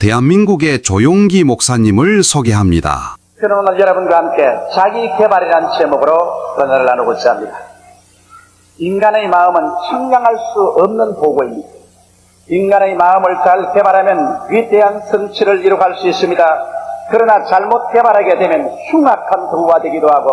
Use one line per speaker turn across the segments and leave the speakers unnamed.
대한민국의 조용기 목사님을 소개합니다.
저는 오늘 여러분과 함께 자기 개발이라는 제목으로 언어를 나누고자 합니다. 인간의 마음은 측량할 수 없는 보고입니다. 인간의 마음을 잘 개발하면 위대한 성취를 이루어갈 수 있습니다. 그러나 잘못 개발하게 되면 흉악한 도구가 되기도 하고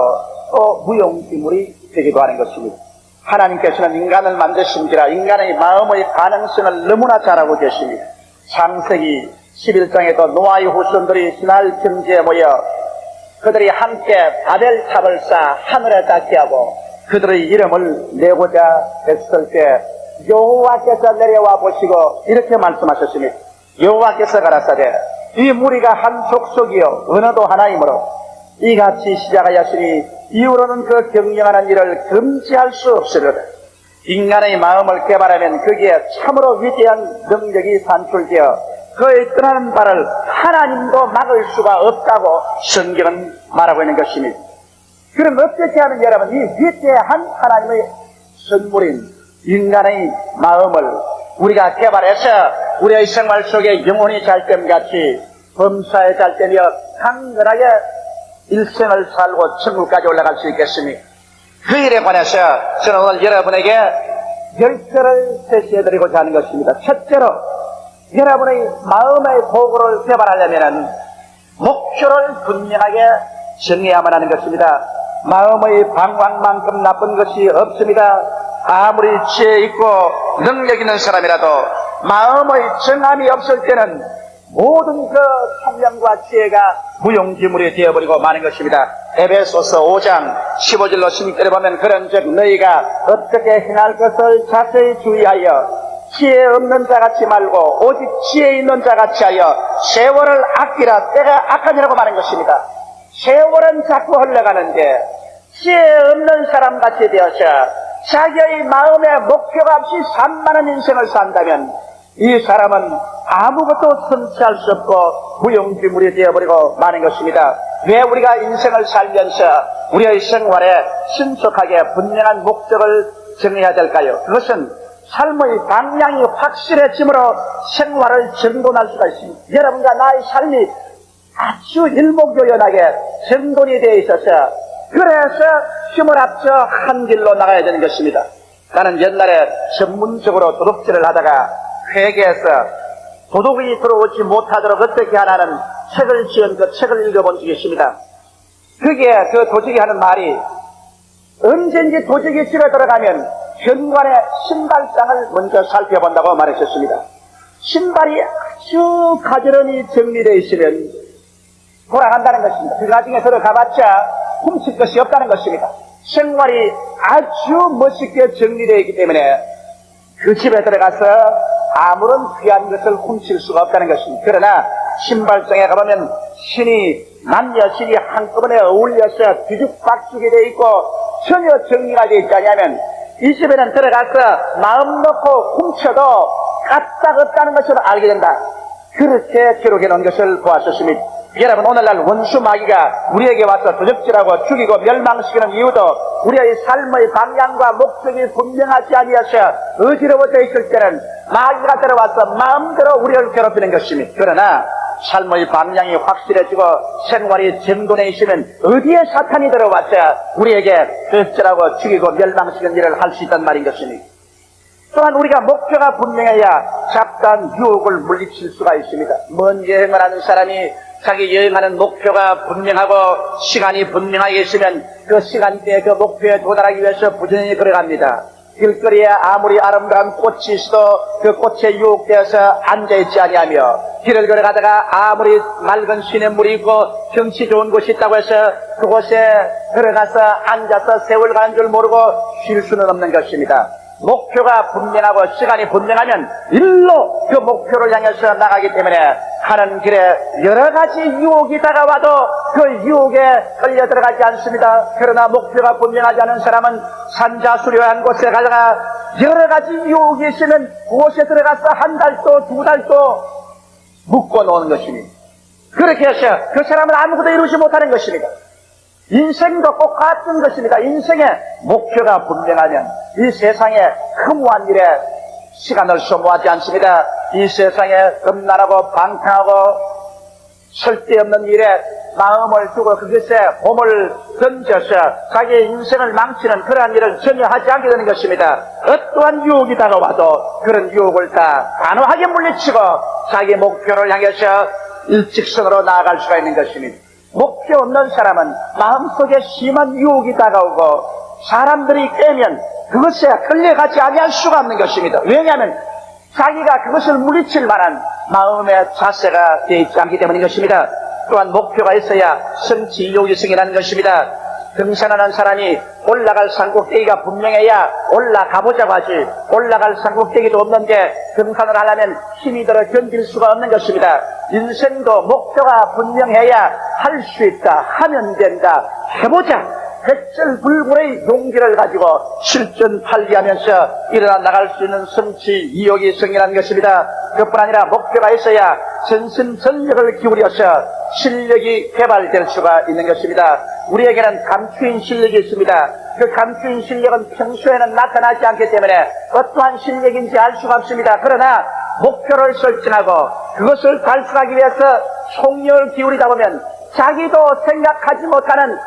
또 무용지물이 되기도 하는 것입니다. 하나님께서는 인간을 만드신지라 인간의 마음의 가능성을 너무나 잘 알고 계십니다. 창세기 11장에도 노아의 후손들이 신할 경지에 모여 그들이 함께 바벨탑을 쌓아 하늘에 닿게 하고 그들의 이름을 내고자 했을 때 여호와께서 내려와 보시고 이렇게 말씀하셨습니다. 여호와께서 가라사대 이 무리가 한 족속이요 언어도 하나이므로 이같이 시작하였으니 이후로는 그 경영하는 일을 금지할 수 없으리로다. 인간의 마음을 개발하면 거기에 참으로 위대한 능력이 산출되어 그의 떠나는 발을 하나님도 막을 수가 없다고 성경은 말하고 있는 것입니다. 그럼 어떻게 하면 여러분 이 위대한 하나님의 선물인 인간의 마음을 우리가 개발해서 우리의 생활 속에 영혼이 잘됨같이 범사에 잘되며 강건하게 일생을 살고 천국까지 올라갈 수 있겠습니까? 그 일에 관해서 저는 오늘 여러분에게 10가지를 제시해드리고자 하는 것입니다. 첫째로 여러분의 마음의 도구를 개발하려면 목표를 분명하게 정해야만 하는 것입니다. 마음의 방황만큼 나쁜 것이 없습니다. 아무리 지혜 있고 능력 있는 사람이라도 마음의 정함이 없을 때는 모든 그 총명과 지혜가 무용지물이 되어버리고 마는 것입니다. 에베소서 5장 15절로 16절에 보면 그런즉 너희가 어떻게 행할 것을 자세히 주의하여 지혜 없는 자같이 말고 오직 지혜 있는 자같이 하여 세월을 아끼라 때가 악하니라고 말하는 것입니다. 세월은 자꾸 흘러가는데 지혜 없는 사람같이 되어서 자기의 마음의 목표가 없이 산만한 인생을 산다면 이 사람은 아무것도 성취할 수 없고 무용지물이 되어버리고 마는 것입니다. 왜 우리가 인생을 살면서 우리의 생활에 신속하게 분명한 목적을 정해야 될까요? 그것은 삶의 방향이 확실해짐으로 생활을 정돈할 수가 있습니다. 여러분과 나의 삶이 아주 일목요연하게 정돈이 되어 있어서 그래서 힘을 합쳐 한 길로 나가야 되는 것입니다. 나는 옛날에 전문적으로 도둑질을 하다가 회계에서 도둑이 들어오지 못하도록 어떻게 하라는 책을 지은 그 책을 읽어본 적이 있습니다. 그게 그 도둑이 하는 말이 언제든지 도둑이 집에 들어가면 현관의 신발장을 먼저 살펴본다고 말했었습니다. 신발이 아주 가지런히 정리되어 있으면 돌아간다는 것입니다. 그 나중에 들어가봤자 훔칠 것이 없다는 것입니다. 생활이 아주 멋있게 정리되어 있기 때문에 그 집에 들어가서 아무런 귀한 것을 훔칠 수가 없다는 것입니다. 그러나 신발장에 가보면 신이 남녀 신이 한꺼번에 어울려서 뒤죽박죽이 되어 있고 전혀 정리가 되어 있지 않으면 이 집에는 들어가서 마음 놓고 훔쳐도 까딱없다는 것을 알게 된다. 그렇게 기록해 놓은 것을 보았었습니다. 여러분 오늘날 원수 마귀가 우리에게 와서 도적질하고 죽이고 멸망시키는 이유도 우리의 삶의 방향과 목적이 분명하지 아니어서 어지러워져 있을 때는 마귀가 들어와서 마음대로 우리를 괴롭히는 것입니다. 그러나 삶의 방향이 확실해지고 생활이 정돈해 있으면 어디에 사탄이 들어와서 우리에게 도적질하고 죽이고 멸망시키는 일을 할 수 있단 말인 것입니다. 또한 우리가 목표가 분명해야 잡다한 유혹을 물리칠 수가 있습니다. 먼 여행을 하는 사람이 자기 여행하는 목표가 분명하고 시간이 분명하게 있으면 그 시간대에 그 목표에 도달하기 위해서 부지런히 걸어갑니다. 길거리에 아무리 아름다운 꽃이 있어도 그 꽃에 유혹되어서 앉아있지 아니하며 길을 걸어가다가 아무리 맑은 시냇물이 있고 경치 좋은 곳이 있다고 해서 그곳에 들어가서 앉아서 세월 가는 줄 모르고 쉴 수는 없는 것입니다. 목표가 분명하고 시간이 분명하면 일로 그 목표를 향해서 나가기 때문에 가는 길에 여러 가지 유혹이 다가와도 그 유혹에 끌려 들어가지 않습니다. 그러나 목표가 분명하지 않은 사람은 산자수려한 곳에 가다가 여러 가지 유혹이 있으면 그곳에 들어가서 한 달도 두 달도 묵고 노는 것입니다. 그렇게 해서 그 사람은 아무것도 이루지 못하는 것입니다. 인생도 꼭 같은 것입니다. 인생의 목표가 분명하면 이 세상에 허무한 일에 시간을 소모하지 않습니다. 이 세상에 음란하고 방탕하고 쓸데없는 일에 마음을 두고 그것에 몸을 던져서 자기의 인생을 망치는 그러한 일을 전혀 하지 않게 되는 것입니다. 어떠한 유혹이 다가와도 그런 유혹을 다 단호하게 물리치고 자기 목표를 향해서 일직선으로 나아갈 수가 있는 것입니다. 목표 없는 사람은 마음속에 심한 유혹이 다가오고 사람들이 깨면 그것에 끌려가지 아니할 수가 없는 것입니다. 왜냐하면 자기가 그것을 물리칠 만한 마음의 자세가 되어 있지 않기 때문인 것입니다. 또한 목표가 있어야 성취 유혹이 생기는 것입니다. 등산하는 사람이 올라갈 산꼭대기가 분명해야 올라가보자고 하지, 올라갈 산꼭대기도 없는데 등산을 하려면 힘이 들어 견딜 수가 없는 것입니다. 인생도 목표가 분명해야 할 수 있다, 하면 된다, 해보자, 백절불굴의 용기를 가지고 실전팔리하면서 일어나 나갈 수 있는 성취 유혹이 생기는 것입니다. 그뿐 아니라 목표가 있어야 전심전력을 기울여서 실력이 개발될 수가 있는 것입니다. 우리에게는 감추인 실력이 있습니다. 그 감추인 실력은 평소에는 나타나지 않기 때문에 어떠한 실력인지 알 수가 없습니다. 그러나 목표를 설정하고 그것을 달성하기 위해서 총력을 기울이다 보면 자기도 생각하지 못하는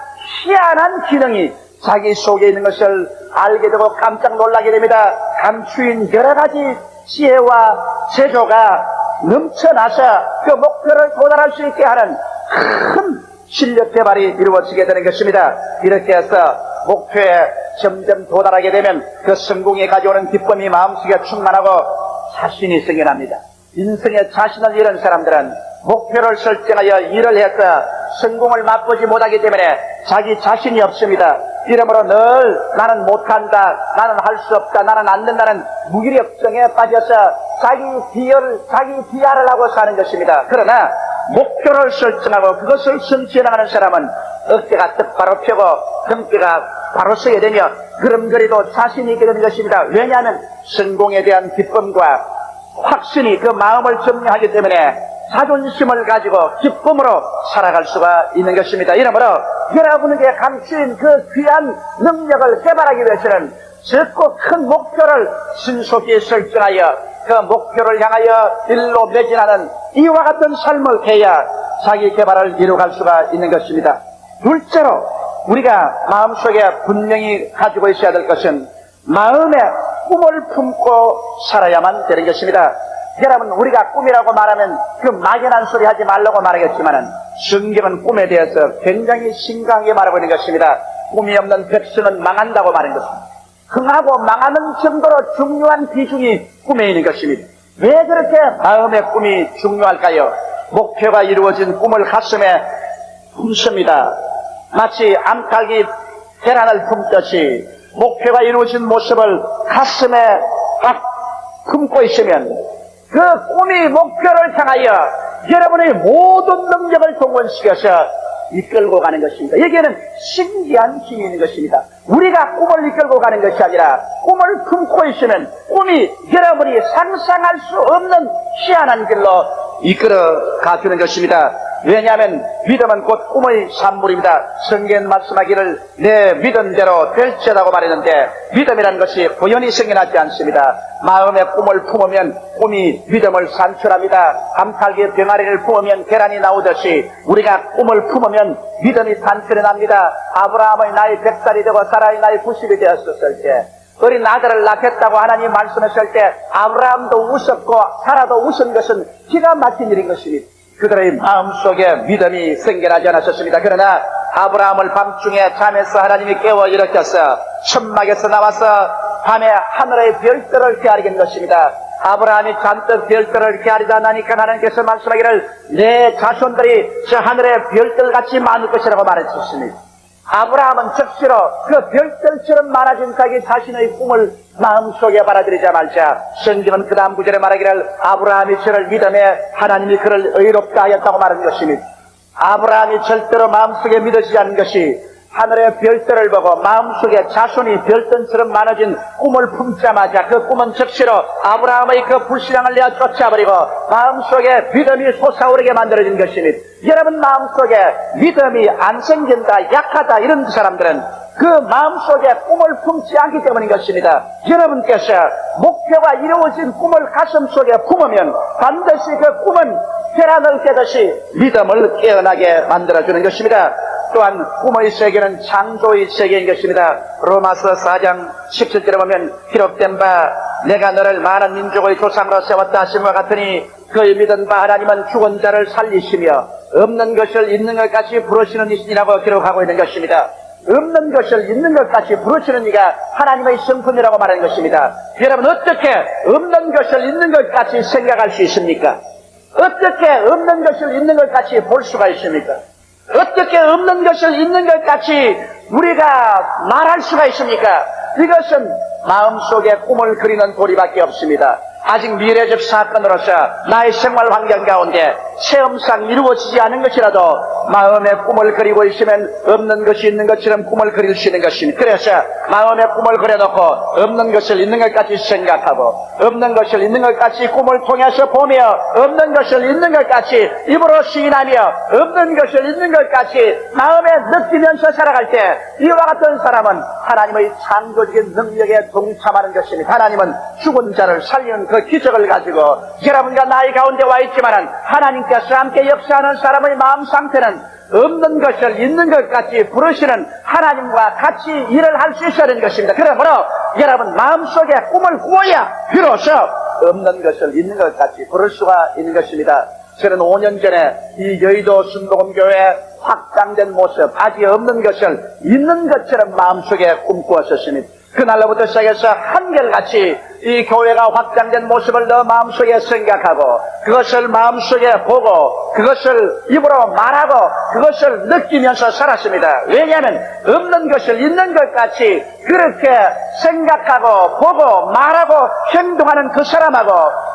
희한한 기능이 자기 속에 있는 것을 알게 되고 깜짝 놀라게 됩니다. 감추인 여러 가지 지혜와 재조가 넘쳐나서 그 목표를 도달할 수 있게 하는 큰 실력 개발이 이루어지게 되는 것입니다. 이렇게 해서 목표에 점점 도달하게 되면 그 성공이 가져오는 기쁨이 마음속에 충만하고 자신이 생겨납니다. 인생에 자신을 잃은 사람들은 목표를 설정하여 일을 해서 성공을 맛보지 못하기 때문에 자기 자신이 없습니다. 이러므로 늘 나는 못한다, 나는 할 수 없다, 나는 안 된다는 무기력증에 빠져서 자기 비하를 하고 사는 것입니다. 그러나 목표를 설정하고 그것을 성취해 나가는 사람은 어깨가 똑바로 펴고 등뼈가 바로 서게 되며 걸음걸이도 자신이 있게 되는 것입니다. 왜냐하면 성공에 대한 기쁨과 확신이 그 마음을 점령하기 때문에 자존심을 가지고 기쁨으로 살아갈 수가 있는 것입니다. 이러므로 여러분에게 감추인 그 귀한 능력을 개발하기 위해서는 적고 큰 목표를 신속히 설정하여 그 목표를 향하여 일로 매진하는 이와 같은 삶을 해야 자기 개발을 이루어갈 수가 있는 것입니다. 둘째로 우리가 마음속에 분명히 가지고 있어야 될 것은 마음에 꿈을 품고 살아야만 되는 것입니다. 여러분, 우리가 꿈이라고 말하면 그 막연한 소리 하지 말라고 말하겠지만은 성경은 꿈에 대해서 굉장히 심각하게 말하고 있는 것입니다. 꿈이 없는 백성은 망한다고 말하는 것입니다. 흥하고 망하는 정도로 중요한 비중이 꿈에 있는 것입니다. 왜 그렇게 마음의 꿈이 중요할까요? 목표가 이루어진 꿈을 가슴에 품습니다. 마치 암탉이 계란을 품듯이 목표가 이루어진 모습을 가슴에 딱 품고 있으면 그 꿈이 목표를 향하여 여러분의 모든 능력을 동원시켜서 이끌고 가는 것입니다. 여기에는 신기한 힘이 있는 것입니다. 우리가 꿈을 이끌고 가는 것이 아니라 꿈을 품고 있으면 꿈이 여러분이 상상할 수 없는 희한한 길로 이끌어 가주는 것입니다. 왜냐하면 믿음은 곧 꿈의 산물입니다. 성경은 말씀하기를 내 믿음대로 될지라고 말했는데 믿음이라는 것이 우연히 생겨나지 않습니다. 마음의 꿈을 품으면 꿈이 믿음을 산출합니다. 암탉이 병아리를 품으면 계란이 나오듯이 우리가 꿈을 품으면 믿음이 산출해 납니다. 아브라함의 나이 100살이 되고 사라의 나이 90이 되었을 때 어린 아들을 낳겠다고 하나님 말씀하실 때 아브라함도 웃었고 사라도 웃은 것은 기가 막힌 일인 것입니다. 그들의 마음속에 믿음이 생겨나지 않았었습니다. 그러나 아브라함을 밤중에 잠에서 하나님이 깨워 일으켜서 천막에서 나와서 밤에 하늘의 별들을 헤아리게 한 것입니다. 아브라함이 잔뜩 별들을 헤아리다 나니까 하나님께서 말씀하기를 내 자손들이 저 하늘의 별들같이 많을 것이라고 말했었습니다. 아브라함은 즉시로 그 별들처럼 많아진 자기 자신의 꿈을 마음속에 받아들이자마자 성경은 그 다음 구절에 말하기를 아브라함이 저를 믿음에 하나님이 그를 의롭다 하였다고 말한 것입니다. 아브라함이 절대로 마음속에 믿어지지 않은 것이 하늘의 별들을 보고 마음속에 자손이 별등처럼 많아진 꿈을 품자마자 그 꿈은 즉시로 아브라함의 그 불신앙을 내어 쫓아버리고 마음속에 믿음이 솟아오르게 만들어진 것이니, 여러분 마음속에 믿음이 안 생긴다, 약하다 이런 사람들은 그 마음속에 꿈을 품지 않기 때문인 것입니다. 여러분께서 목표가 이루어진 꿈을 가슴속에 품으면 반드시 그 꿈은 계란을 깨듯이 믿음을 깨어나게 만들어주는 것입니다. 또한 꿈의 세계는 창조의 세계인 것입니다. 로마서 4장 17절에 보면 기록된 바 내가 너를 많은 민족의 조상으로 세웠다 하심과 같으니 그의 믿은 바 하나님은 죽은 자를 살리시며 없는 것을 있는 것 같이 부르시는 이시라고 기록하고 있는 것입니다. 없는 것을 있는 것 같이 부르시는 이가 하나님의 성품이라고 말하는 것입니다. 여러분 어떻게 없는 것을 있는 것 같이 생각할 수 있습니까? 어떻게 없는 것을 있는 것 같이 볼 수가 있습니까? 어떻게 없는 것을 있는 것 같이 우리가 말할 수가 있습니까? 이것은 마음속에 꿈을 그리는 도리밖에 없습니다. 아직 미래적 사건으로서 나의 생활 환경 가운데 체험상 이루어지지 않은 것이라도 마음의 꿈을 그리고 있으면 없는 것이 있는 것처럼 꿈을 그릴 수 있는 것입니다. 그래서 마음의 꿈을 그려놓고 없는 것을 있는 것 같이 생각하고 없는 것을 있는 것 같이 꿈을 통해서 보며 없는 것을 있는 것 같이 입으로 시인하며 없는 것을 있는 것 같이 마음에 느끼면서 살아갈 때 이와 같은 사람은 하나님의 창조적인 능력에 동참하는 것입니다. 하나님은 죽은 자를 살리는 그 기적을 가지고 여러분과 나의 가운데 와 있지만은 하나님께서 함께 역사하는 사람의 마음 상태는 없는 것을 있는 것 같이 부르시는 하나님과 같이 일을 할 수 있어야 하는 것입니다. 그러므로 여러분 마음속에 꿈을 꾸어야 비로소 없는 것을 있는 것 같이 부를 수가 있는 것입니다. 저는 5년 전에 이 여의도 순복음교회 확장된 모습, 아직 없는 것을 있는 것처럼 마음속에 꿈꾸었었습니다. 그날로부터 시작해서 한결같이 이 교회가 확장된 모습을 너 마음속에 생각하고 그것을 마음속에 보고 그것을 입으로 말하고 그것을 느끼면서 살았습니다. 왜냐하면 없는 것을 있는 것 같이 그렇게 생각하고 보고 말하고 행동하는 그 사람하고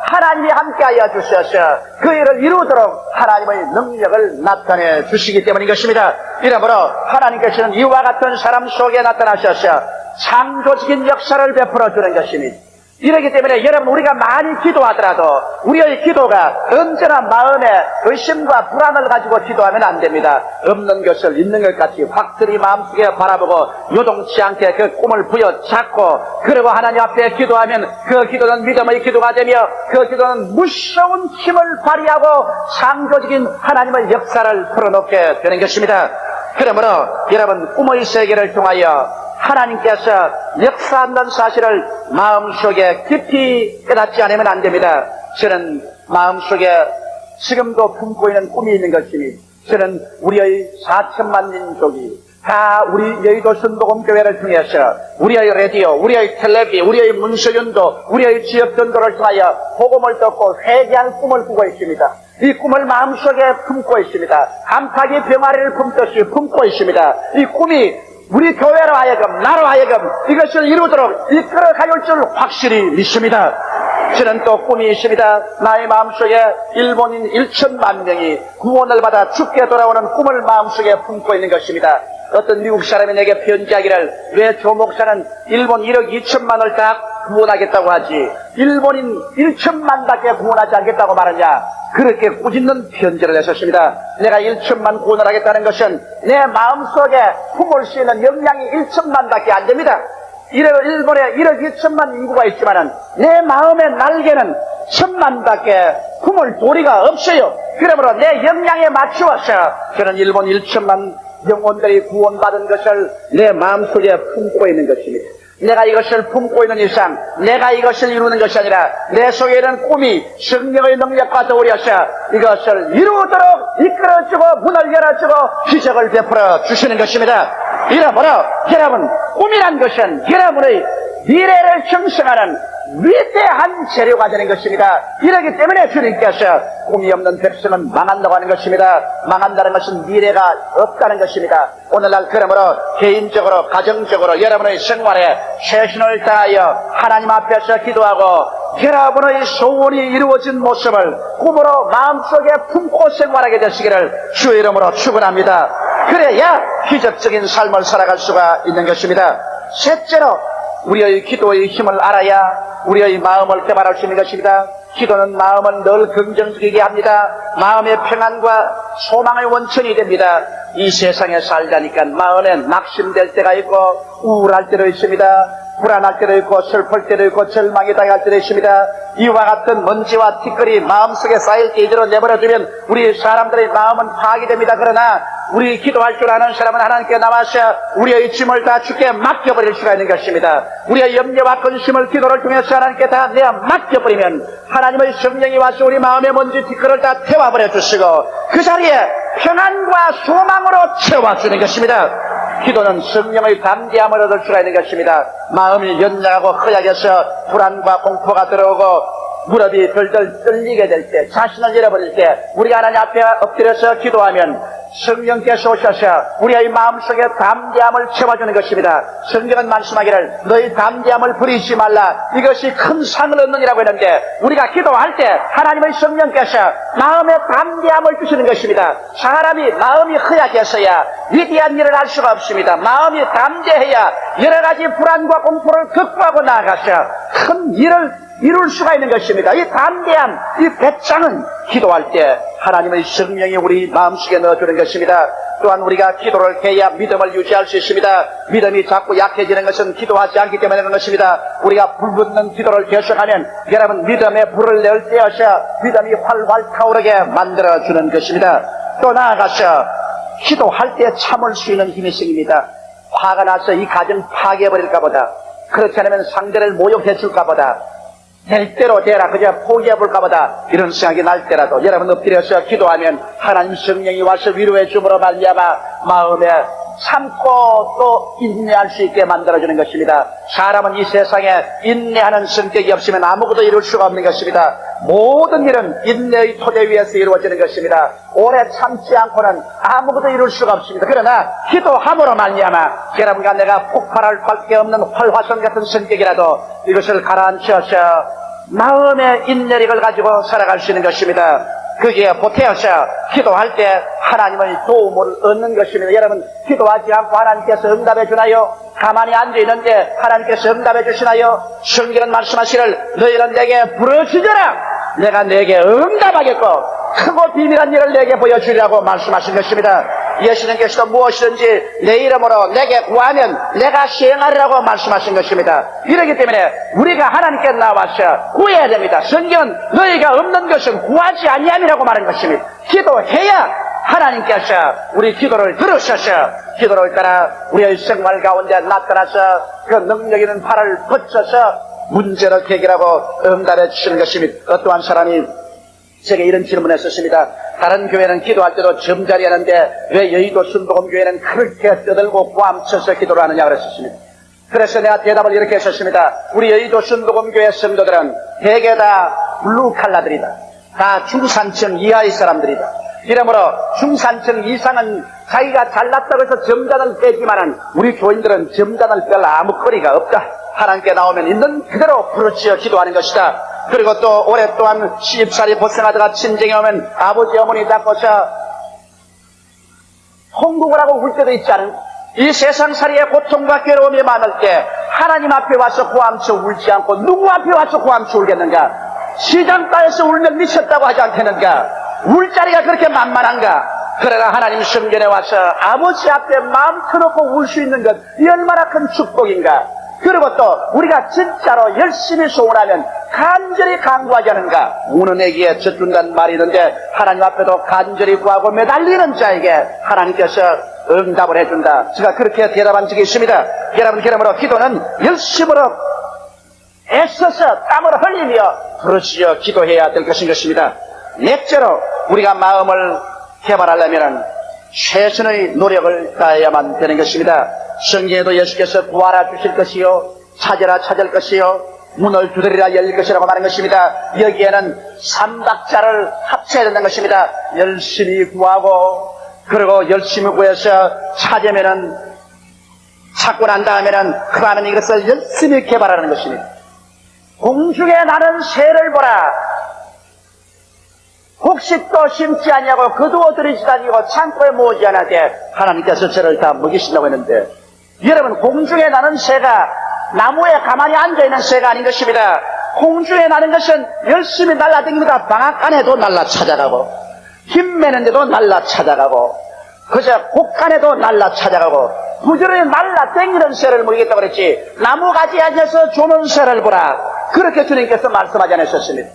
하나님이 함께하여 주셔서 그 일을 이루도록 하나님의 능력을 나타내 주시기 때문인 것입니다. 이러므로 하나님께서는 이와 같은 사람 속에 나타나셔서 창조적인 역사를 베풀어 주는 것입니다. 이러기 때문에 여러분 우리가 많이 기도하더라도 우리의 기도가 언제나 마음에 의심과 불안을 가지고 기도하면 안 됩니다. 없는 것을 있는 것 같이 확실히 마음속에 바라보고 요동치 않게 그 꿈을 부여잡고 그리고 하나님 앞에 기도하면 그 기도는 믿음의 기도가 되며 그 기도는 무서운 힘을 발휘하고 창조적인 하나님의 역사를 풀어놓게 되는 것입니다. 그러므로 여러분 꿈의 세계를 통하여 하나님께서 역사한다는 사실을 마음속에 깊이 깨닫지 않으면 안 됩니다. 저는 마음속에 지금도 품고 있는 꿈이 있는 것이니 저는 우리의 4천만 민족이 다 우리 여의도 순복음교회를 통해서 우리의 라디오, 우리의 텔레비, 우리의 문서윤도, 우리의 지역전도를 통하여 복음을 듣고 회개할 꿈을 꾸고 있습니다. 이 꿈을 마음속에 품고 있습니다. 암탉이 병아리를 품듯이 품고 있습니다. 이 꿈이 우리 교회로 하여금 나로 하여금 이것을 이루도록 이끌어갈 줄 확실히 믿습니다. 저는 또 꿈이 있습니다. 나의 마음속에 일본인 1천만 명이 구원을 받아 죽게 돌아오는 꿈을 마음속에 품고 있는 것입니다. 어떤 미국 사람이 내게 편지하기를 왜 조 목사는 일본 1억 2천만을 다 구원하겠다고 하지 일본인 1천만밖에 구원하지 않겠다고 말하냐, 그렇게 꾸짖는 편지를 냈었습니다. 내가 1천만 구원을 하겠다는 것은 내 마음속에 품을 수 있는 역량이 1천만밖에 안 됩니다. 일본에 1억 2천만 인구가 있지만은 내 마음의 날개는 1,000만밖에 품을 도리가 없어요. 그러므로 내 역량에 맞추어서 저는 일본 1천만 영혼들이 구원받은 것을 내 마음속에 품고 있는 것입니다. 내가 이것을 품고 있는 이상 내가 이것을 이루는 것이 아니라 내 속에 있는 꿈이 성령의 능력과 더불어서 이것을 이루도록 이끌어주고 문을 열어주고 기적을 베풀어 주시는 것입니다. 이러므로 여러분 꿈이란 것은 여러분의 미래를 형성하는 위대한 재료가 되는 것입니다. 이러기 때문에 주님께서 꿈이 없는 백성은 망한다고 하는 것입니다. 망한다는 것은 미래가 없다는 것입니다. 오늘날 그러므로 개인적으로 가정적으로 여러분의 생활에 최선을 다하여 하나님 앞에서 기도하고 여러분의 소원이 이루어진 모습을 꿈으로 마음속에 품고 생활하게 되시기를 주의 이름으로 축원합니다. 그래야 기적적인 삶을 살아갈 수가 있는 것입니다. 셋째로 우리의 기도의 힘을 알아야 우리의 마음을 개발할 수 있는 것입니다. 기도는 마음을 늘 긍정적이게 합니다. 마음의 평안과 소망의 원천이 됩니다. 이 세상에 살다니까 마음에 낙심될 때가 있고 우울할 때도 있습니다. 불안할 때도 있고 슬플 때도 있고 절망이 당할 때도 있습니다. 이와 같은 먼지와 티끌이 마음속에 쌓일 때 이대로 내버려두면 우리 사람들의 마음은 파악이 됩니다. 그러나 우리 기도할 줄 아는 사람은 하나님께 나와서 우리의 짐을 다 주께 맡겨버릴 수가 있는 것입니다. 우리의 염려와 근심을 기도를 통해서 하나님께 다 내어 맡겨버리면 하나님의 성령이 와서 우리 마음의 먼지 티끌을 다 태워버려 주시고 그 자리에 평안과 소망으로 채워주는 것입니다. 기도는 성령의 담대함을 얻을 수가 있는 것입니다. 마음이 연약하고 허약해서 불안과 공포가 들어오고 무릎이 덜덜 떨리게 될 때, 자신을 잃어버릴 때 우리가 하나님 앞에 엎드려서 기도하면 성령께서 오셔서 우리의 마음속에 담대함을 채워주는 것입니다. 성경은 말씀하기를 너희 담대함을 버리지 말라, 이것이 큰 상을 얻느니라고 했는데 우리가 기도할 때 하나님의 성령께서 마음에 담대함을 주시는 것입니다. 사람이 마음이 허약해서야 위대한 일을 할 수가 없습니다. 마음이 담대해야 여러 가지 불안과 공포를 극복하고 나아가서 큰 일을 이룰 수가 있는 것입니다. 이 담대함, 이 배짱은 기도할 때 하나님의 성령이 우리 마음속에 넣어주는 것입니다. 또한 우리가 기도를 해야 믿음을 유지할 수 있습니다. 믿음이 자꾸 약해지는 것은 기도하지 않기 때문에 그런 것입니다. 우리가 불붙는 기도를 계속하면 여러분 믿음의 불을 낼 때여서 믿음이 활활 타오르게 만들어주는 것입니다. 또 나아가서 기도할 때 참을 수 있는 힘이 생깁니다. 화가 나서 이 가정 파괴해버릴까 보다, 그렇지 않으면 상대를 모욕해 줄까 보다, 될 대로 되라 그저 포기해볼까 보다 이런 생각이 날 때라도 여러분 엎드려서 기도하면 하나님 성령이 와서 위로해 줌으로 말미암아 마음에 참고 또 인내할 수 있게 만들어주는 것입니다. 사람은 이 세상에 인내하는 성격이 없으면 아무것도 이룰 수가 없는 것입니다. 모든 일은 인내의 토대 위에서 이루어지는 것입니다. 오래 참지 않고는 아무것도 이룰 수가 없습니다. 그러나 기도함으로 말미암아 여러분과 내가 폭발할 밖에 없는 활화성 같은 성격이라도 이것을 가라앉혀서 마음의 인내력을 가지고 살아갈 수 있는 것입니다. 거기에 보태어서 기도할 때 하나님의 도움을 얻는 것입니다. 여러분 기도하지 않고 하나님께서 응답해 주나요? 가만히 앉아있는데 하나님께서 응답해 주시나요? 성경은 말씀하시기를 너희는 내게 부르짖어라, 내가 내게 응답하겠고 크고 비밀한 일을 내게 보여주리라고 말씀하신 것입니다. 예수님께서도 무엇이든지 내 이름으로 내게 구하면 내가 시행하리라고 말씀하신 것입니다. 이렇기 때문에 우리가 하나님께 나와서 구해야 됩니다. 성경은 너희가 없는 것은 구하지 아니함이라고 말한 것입니다. 기도해야 하나님께서 우리 기도를 들으셔서 기도를 따라 우리의 생활 가운데 나타나서 그 능력 있는 팔을 뻗쳐서 문제를 해결하고 응답해 주시는 것입니다. 어떠한 사람이 제게 이런 질문을 했었습니다. 다른 교회는 기도할 때도 점자리 하는데 왜 여의도 순복음 교회는 그렇게 떠들고 꽉쳐서 기도를 하느냐 그랬었습니다. 그래서 내가 대답을 이렇게 했었습니다. 우리 여의도 순복음 교회 성도들은 대개 다 블루칼라들이다. 다 중산층 이하의 사람들이다. 이러므로 중산층 이상은 자기가 잘났다고 해서 점잔을 빼지만은 우리 교인들은 점잔을 뺄 아무 거리가 없다. 하나님께 나오면 있는 그대로 부르짖어 기도하는 것이다. 그리고 또 오랫동안 시집살이 고생하다가 친정에 오면 아버지 어머니 잡고서 통곡을 하고 울 때도 있지 않은, 이 세상살이의 고통과 괴로움이 많을 때 하나님 앞에 와서 고함쳐 울지 않고 누구 앞에 와서 고함쳐 울겠는가? 시장가에서 울면 미쳤다고 하지 않겠는가? 울 자리가 그렇게 만만한가? 그러나 하나님 성전에 와서 아버지 앞에 마음 터놓고 울 수 있는 것, 이 얼마나 큰 축복인가? 그리고 또 우리가 진짜로 열심히 소원하면 간절히 간구하지 않은가? 우는 애기에 젖준다는 말이 있는데 하나님 앞에도 간절히 구하고 매달리는 자에게 하나님께서 응답을 해준다. 제가 그렇게 대답한 적이 있습니다. 여러분, 그러므로 기도는 열심으로 애써서 땀을 흘리며 부르짖어 기도해야 될 것입니다. 넷째로 우리가 마음을 개발하려면 최선의 노력을 다해야만 되는 것입니다. 성경에도 예수께서 구하라 주실 것이요, 찾으라 찾을 것이요, 문을 두드리라 열릴 것이라고 말한 것입니다. 여기에는 3박자를 합쳐야 된다는 것입니다. 열심히 구하고, 그리고 열심히 구해서 찾으면은, 찾고 난 다음에는 그 다음에 이것을 열심히 개발하는 것입니다. 공중에 나는 새를 보라. 곡식도 심지 아니하고 거두어들이지도 아니고 창고에 모으지 않았되 하나님께서 저를 다 먹이신다고 했는데, 여러분, 공중에 나는 새가 나무에 가만히 앉아있는 새가 아닌 것입니다. 공중에 나는 것은 열심히 날아다닙니다. 방앗간에도 날아 찾아가고, 힘매는데도 날아 찾아가고, 그저 곡간에도 날아 찾아가고, 부지런히 날아 땡기는 새를 모르겠다고 그랬지, 나무가지에 앉아서 조는 새를 보라, 그렇게 주님께서 말씀하지 않으셨습니다.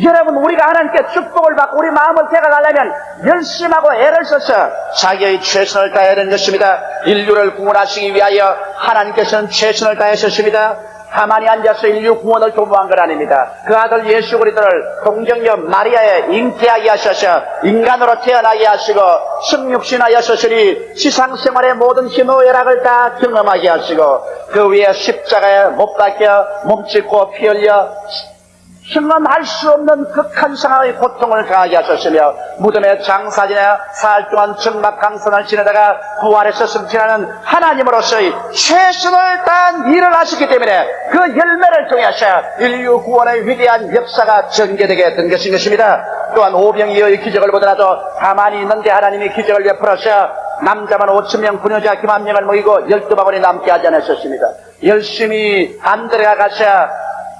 여러분, 우리가 하나님께 축복을 받고 우리 마음을 되어가려면 열심히 하고 애를 써서 자기의 최선을 다해야 되는 것입니다. 인류를 구원하시기 위하여 하나님께서는 최선을 다하셨습니다. 가만히 앉아서 인류 구원을 도모한 건 아닙니다. 그 아들 예수 그리스도를 동정녀 마리아에 잉태하게 하셔서 인간으로 태어나게 하시고 성육신하였으니 지상생활의 모든 희노애락을 다 경험하게 하시고, 그 위에 십자가에 못 박혀 몸짓고 피 흘려 경험할 수 없는 극한 상황의 고통을 가하게 하셨으며, 무덤에 장사지나 사흘 동안 정막강선을 지내다가 부활해서 승천하는 하나님으로서의 최선을 다한 일을 하셨기 때문에 그 열매를 통해서 인류 구원의 위대한 역사가 전개되게 된 것입니다. 또한 오병이어의 기적을 보더라도 가만히 있는데 하나님이 기적을 베풀어서 남자만 5,000명, 부녀자 9만 명을 먹이고 12바구니 남게 하지 않으셨습니다. 열심히 안 들어가서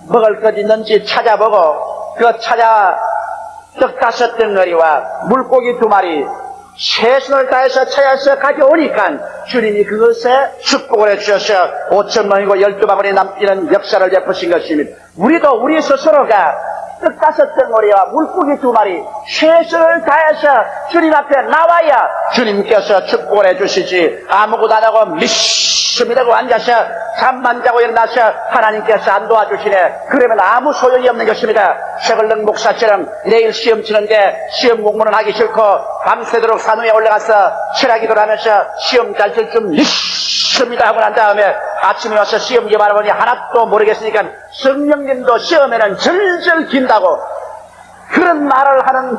먹을 것 있는지 찾아보고, 그 떡 5덩어리와 물고기 2마리 최선을 다해서 찾아서 가져오니까 주님이 그것에 축복을 해주셔서 5,000명이고 12바구니 남기는 역사를 베푸신 것입니다. 우리도 우리 스스로가 떡 5덩어리와 물고기 2마리 최선을 다해서 주님 앞에 나와야 주님께서 축복을 해주시지, 아무것도 안 하고 믿습니다고 앉아서 잠만 자고 일어나서 하나님께서 안 도와주시네, 그러면 아무 소용이 없는 것입니다. 최걸릉 목사처럼 내일 시험 치는데 시험 공부는 하기 싫고 밤새도록 산 위에 올라가서 철학기도를 하면서 시험 잘 칠 줄 믿습니다 하고 난 다음에 아침에 와서 시험 기말을 보니 하나도 모르겠으니까 성령님도 시험에는 절절 긴다고 그런 말을 하는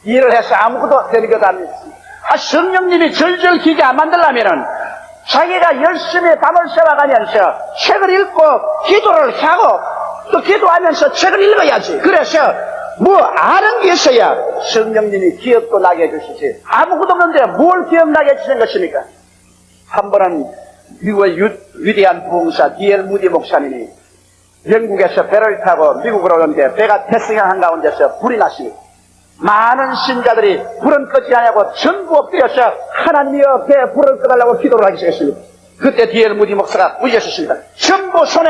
일을 해서 아무것도 되는 것 아닙니다. 성령님이 절절 기게 안 만들려면은 자기가 열심히 밤을 새워가면서 책을 읽고 기도를 하고 또 기도하면서 책을 읽어야지. 그래서 뭐 아는 게 있어야 성령님이 기억도 나게 해주시지. 아무것도 없는데 뭘 기억나게 해주시는 것입니까? 한 번은 미국의 위대한 부흥사 D.L. 무디 목사님이 영국에서 배를 타고 미국으로 오는데 배가 태승한 한가운데서 불이 났습니다. 많은 신자들이 불은 끄지 않냐고 전부 엎드려서 하나님이여 배 불을 꺼달라고 기도를 하기 시작했습니다. 그때 D.L. 무디 목사가 부르셨습니다. 전부 손에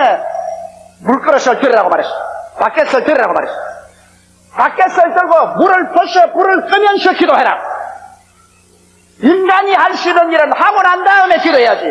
물그릇을 들으라고 말했어. 바켓을 들으라고 말했어. 바켓을 들고 물을 퍼서 불을 끄면서 기도해라. 인간이 할 수 있는 일은 하고 난 다음에 기도해야지.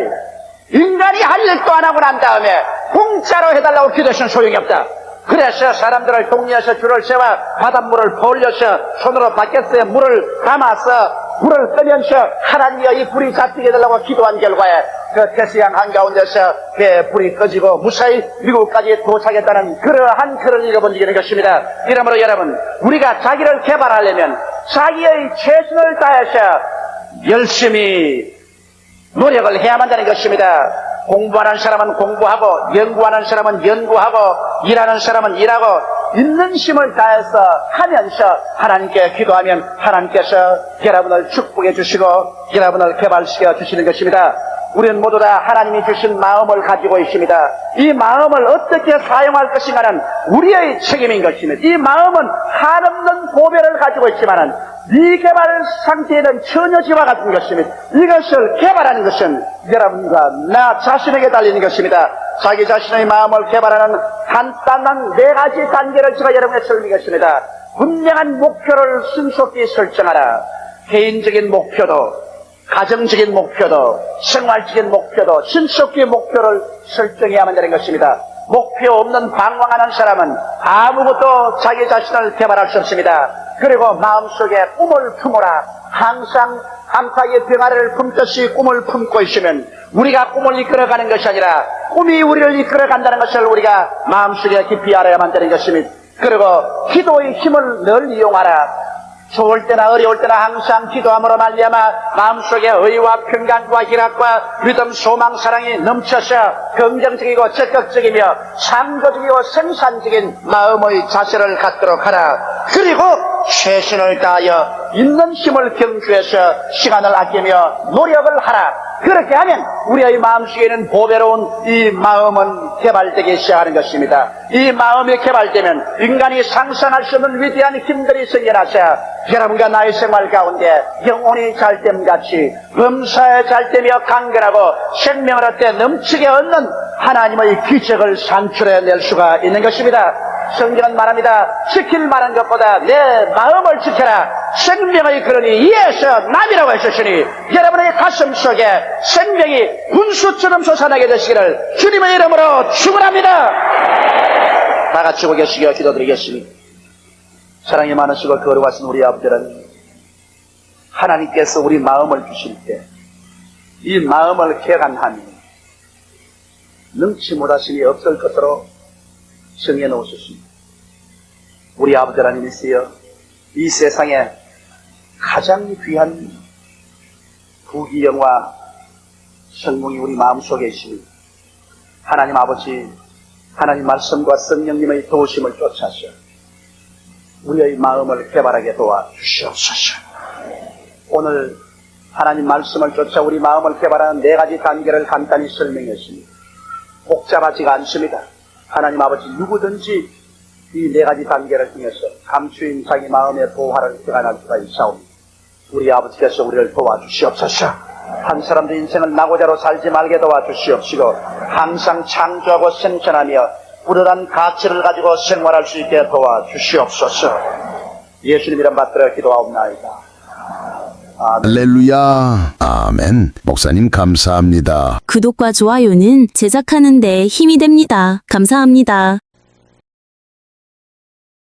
인간이 할 일도 안 하고 난 다음에 공짜로 해달라고 기도해서는 소용이 없다. 그래서 사람들을 동리해서 줄을 세워 바닷물을 퍼올려서 손으로 바켓에 물을 담아서 불을 끄면서 하나님이여 이 불이 잡히게 해달라고 기도한 결과에 그 태시양 한가운데서 배 불이 꺼지고 무사히 미국까지 도착했다는 그러한 글을 읽어본 적이 있는 것입니다. 이러므로 여러분, 우리가 자기를 개발하려면 자기의 최선을 다해서 열심히 노력을 해야만 한다는 것입니다. 공부하는 사람은 공부하고, 연구하는 사람은 연구하고, 일하는 사람은 일하고, 있는 힘을 다해서 하면서 하나님께 기도하면 하나님께서 여러분을 축복해 주시고 여러분을 개발시켜 주시는 것입니다. 우리는 모두 다 하나님이 주신 마음을 가지고 있습니다. 이 마음을 어떻게 사용할 것인가는 우리의 책임인 것입니다. 이 마음은 한없는 보배를 가지고 있지만은 미개발 상태에는 처녀지와 같은 것입니다. 이것을 개발하는 것은 여러분과 나 자신에게 달리는 것입니다. 자기 자신의 마음을 개발하는 간단한 4가지 단계를 제가 여러분에게 설명했습니다. 분명한 목표를 신속히 설정하라. 개인적인 목표도, 가정적인 목표도, 생활적인 목표도 신속히 목표를 설정해야만 되는 것입니다. 목표 없는 방황하는 사람은 아무것도 자기 자신을 개발할 수 없습니다. 그리고 마음속에 꿈을 품어라. 항상 한파의 병아리를 품듯이 꿈을 품고 있으면 우리가 꿈을 이끌어가는 것이 아니라 꿈이 우리를 이끌어간다는 것을 우리가 마음속에 깊이 알아야만 되는 것입니다. 그리고 기도의 힘을 늘 이용하라. 좋을 때나 어려울 때나 항상 기도함으로 말미암아 마음속에 의와 평강과 희락과 믿음, 소망, 사랑이 넘쳐서 긍정적이고 적극적이며 창조적이고 생산적인 마음의 자세를 갖도록 하라. 그리고 최선을 다하여 있는 힘을 경주해서 시간을 아끼며 노력을 하라. 그렇게 하면 우리의 마음속에는 보배로운 이 마음은 개발되기 시작하는 것입니다. 이 마음이 개발되면 인간이 상상할 수 없는 위대한 힘들이 생겨나서 여러분과 나의 생활 가운데 영혼이 잘됨같이 범사에 잘되며 강건하고 생명을 얻되 넘치게 얻는 하나님의 기적을 산출해낼 수가 있는 것입니다. 성경은 말합니다. 지킬 만한 것보다 내 마음을 지켜라. 생명의 근원이 이에서 남이라고 하셨으니 여러분의 가슴 속에 생명이 운수처럼 솟아나게 되시기를 주님의 이름으로 축원합니다. 다 같이 고 계시겨 기도드리겠습니다. 사랑이 많으시고 거룩하신 우리 아버지는 하나님께서 우리 마음을 주실 때 이 마음을 개간하니 능치 못하심이 없을 것으로 정해 놓으셨습니다. 우리 아버지 하나님이시여 이 세상에 가장 귀한 부귀영화 성공이 우리 마음속에 있습니다. 하나님 아버지 하나님 말씀과 성령님의 도우심을 쫓아서 우리의 마음을 개발하게 도와주시옵소서. 오늘 하나님 말씀을 쫓아 우리 마음을 개발하는 4가지 단계를 간단히 설명했습니다. 복잡하지가 않습니다. 하나님 아버지 누구든지 이 4가지 단계를 통해서 감추인 자기 마음의 보화를 개간할 수가 있사옵니다. 우리 아버지께서 우리를 도와주시옵소서. 한 사람도 인생을 나고자로 살지 말게 도와주시옵시고 항상 창조하고 생존하며 뿌듯한 가치를 가지고 생활할 수 있게 도와주시옵소서. 예수님 이름 받들어 기도하옵나이다.
할렐루야. 아멘. 목사님 감사합니다.
구독과 좋아요는 제작하는 데 힘이 됩니다. 감사합니다.